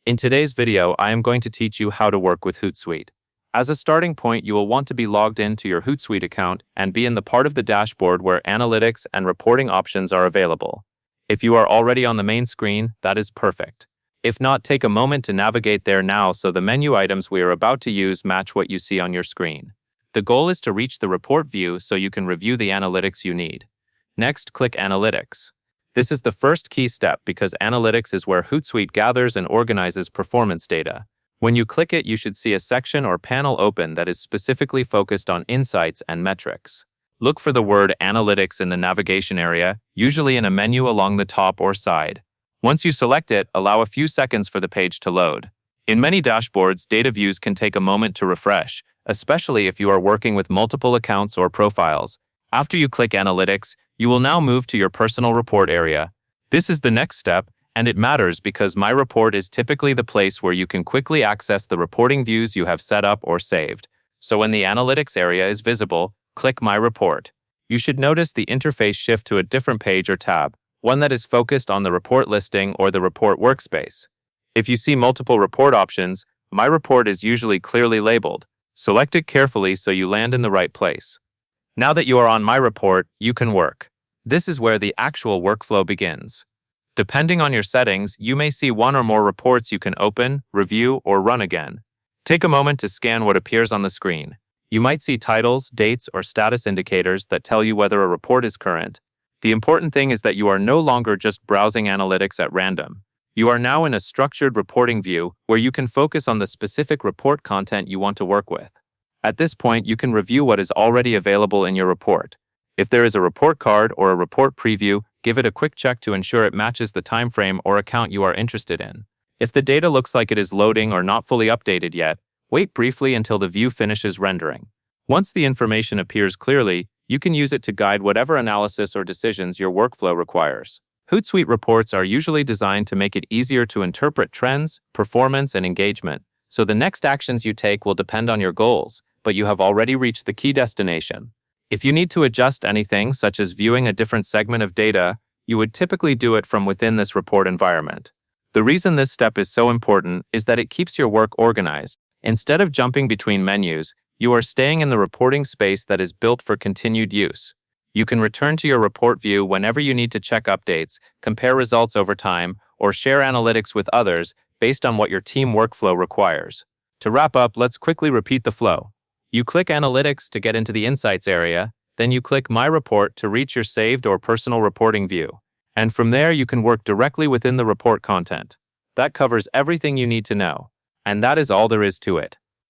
In today's video, I am going to teach you how to work with Hootsuite. As a starting point, you will want to be logged into your Hootsuite account and be in the part of the dashboard where analytics and reporting options are available. If you are already on the main screen, that is perfect. If not, take a moment to navigate there now so the menu items we are about to use match what you see on your screen. The goal is to reach the report view so you can review the analytics you need. Next, click Analytics. This is the first key step because analytics is where Hootsuite gathers and organizes performance data. When you click it, you should see a section or panel open that is specifically focused on insights and metrics. Look for the word Analytics in the navigation area, usually in a menu along the top or side. Once you select it, allow a few seconds for the page to load. In many dashboards, data views can take a moment to refresh, especially if you are working with multiple accounts or profiles. After you click Analytics, you will now move to your personal report area. This is the next step, and it matters because My Report is typically the place where you can quickly access the reporting views you have set up or saved. So when the Analytics area is visible, click My Report. You should notice the interface shift to a different page or tab, one that is focused on the report listing or the report workspace. If you see multiple report options, My Report is usually clearly labeled. Select it carefully so you land in the right place. Now that you are on My Report, you can work. This is where the actual workflow begins. Depending on your settings, you may see one or more reports you can open, review, or run again. Take a moment to scan what appears on the screen. You might see titles, dates, or status indicators that tell you whether a report is current. The important thing is that you are no longer just browsing analytics at random. You are now in a structured reporting view where you can focus on the specific report content you want to work with. At this point, you can review what is already available in your report. If there is a report card or a report preview, give it a quick check to ensure it matches the time frame or account you are interested in. If the data looks like it is loading or not fully updated yet, wait briefly until the view finishes rendering. Once the information appears clearly, you can use it to guide whatever analysis or decisions your workflow requires. Hootsuite reports are usually designed to make it easier to interpret trends, performance, and engagement, so the next actions you take will depend on your goals, but you have already reached the key destination. If you need to adjust anything, such as viewing a different segment of data, you would typically do it from within this report environment. The reason this step is so important is that it keeps your work organized. Instead of jumping between menus, you are staying in the reporting space that is built for continued use. You can return to your report view whenever you need to check updates, compare results over time, or share analytics with others based on what your team workflow requires. To wrap up, let's quickly repeat the flow. You click Analytics to get into the Insights area, then you click My Report to reach your saved or personal reporting view. And from there, you can work directly within the report content. That covers everything you need to know. And that is all there is to it.